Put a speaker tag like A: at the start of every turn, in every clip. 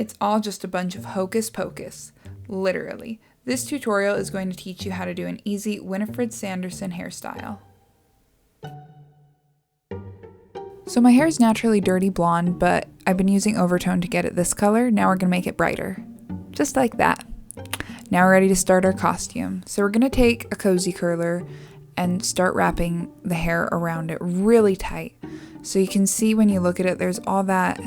A: It's all just a bunch of hocus pocus, literally. This tutorial is going to teach you how to do an easy Winifred Sanderson hairstyle. So my hair is naturally dirty blonde, but I've been using Overtone to get it this color. Now we're going to make it brighter. Just like that. Now we're ready to start our costume. So we're going to take a cozy curler and start wrapping the hair around it really tight. So you can see when you look at it, there's all that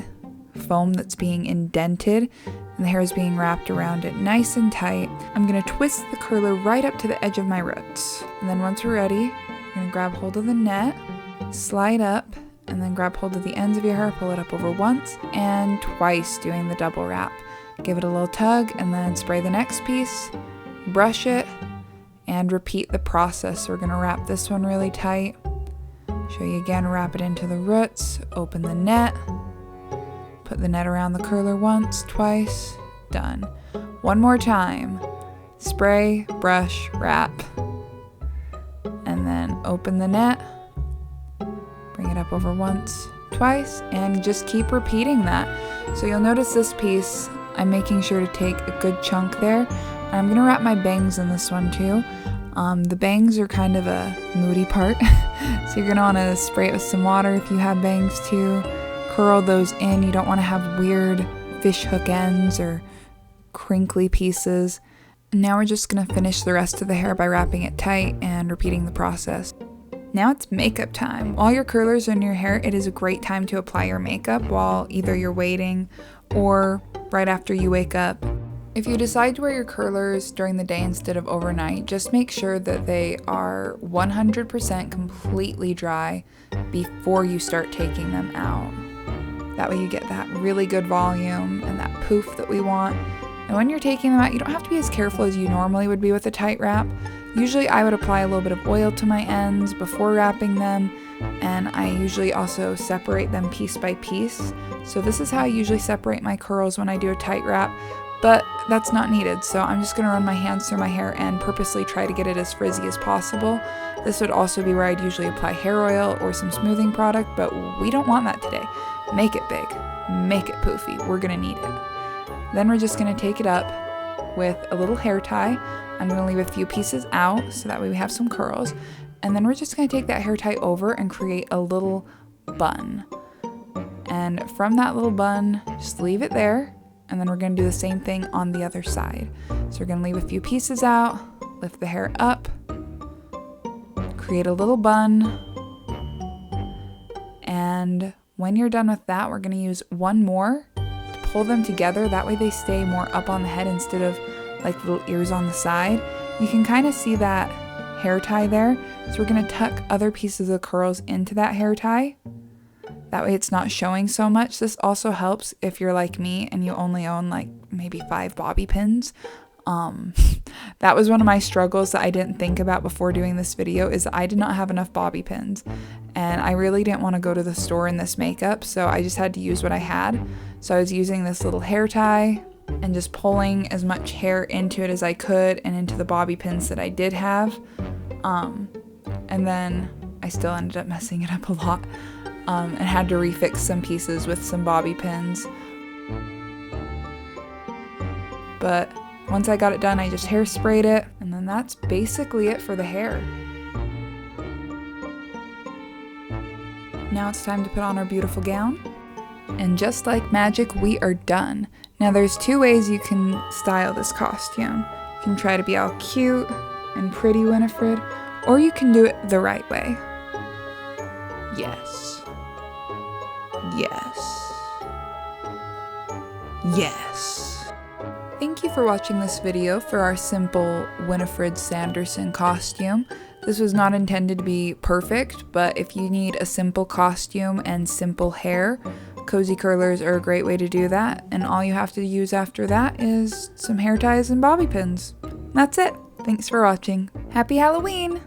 A: foam that's being indented and the hair is being wrapped around it nice and tight. I'm going to twist the curler right up to the edge of my roots. And then once we're ready, you're going to grab hold of the net, slide up, and then grab hold of the ends of your hair, pull it up over once and twice, doing the double wrap. Give it a little tug and then spray the next piece, brush it, and repeat the process. We're going to wrap this one really tight. Show you again, wrap it into the roots, open the net, put the net around the curler once, twice, done. One more time, spray, brush, wrap, and then open the net, bring it up over once, twice, and just keep repeating that. So you'll notice this piece, I'm making sure to take a good chunk there. And I'm going to wrap my bangs in this one too. The bangs are kind of a moody part, so you're going to want to spray it with some water if you have bangs too. Curl those in. You don't want to have weird fish hook ends or crinkly pieces. And now we're just going to finish the rest of the hair by wrapping it tight and repeating the process. Now it's makeup time. While your curlers are in your hair, it is a great time to apply your makeup while either you're waiting or right after you wake up. If you decide to wear your curlers during the day instead of overnight, just make sure that they are 100% completely dry before you start taking them out. That way you get that really good volume and that poof that we want. And when you're taking them out, you don't have to be as careful as you normally would be with a tight wrap. Usually I would apply a little bit of oil to my ends before wrapping them, and I usually also separate them piece by piece. So this is how I usually separate my curls when I do a tight wrap, but that's not needed. So I'm just going to run my hands through my hair and purposely try to get it as frizzy as possible. This would also be where I'd usually apply hair oil or some smoothing product, but we don't want that today. Make it big, make it poofy, we're going to need it. Then we're just going to take it up with a little hair tie. I'm going to leave a few pieces out so that way we have some curls. And then we're just going to take that hair tie over and create a little bun. And from that little bun, just leave it there. And then we're going to do the same thing on the other side. So we're going to leave a few pieces out, lift the hair up, create a little bun. And when you're done with that, we're going to use one more to pull them together. That way they stay more up on the head instead of like little ears on the side. You can kind of see that hair tie there. So we're going to tuck other pieces of curls into that hair tie. That way it's not showing so much. This also helps if you're like me and you only own like maybe 5 bobby pins. That was one of my struggles that I didn't think about before doing this video, is that I did not have enough bobby pins. And I really didn't want to go to the store in this makeup, so I just had to use what I had. So I was using this little hair tie and just pulling as much hair into it as I could and into the bobby pins that I did have. And then I still ended up messing it up a lot and had to refix some pieces with some bobby pins. But once I got it done, I just hairsprayed it, and then that's basically it for the hair. Now it's time to put on our beautiful gown. And just like magic, we are done. Now there's 2 ways you can style this costume. You can try to be all cute and pretty Winifred, or you can do it the right way. Yes. Yes. Yes. Thank you for watching this video for our simple Winifred Sanderson costume. This was not intended to be perfect, but if you need a simple costume and simple hair, cozy curlers are a great way to do that, and all you have to use after that is some hair ties and bobby pins. That's it. Thanks for watching. Happy Halloween!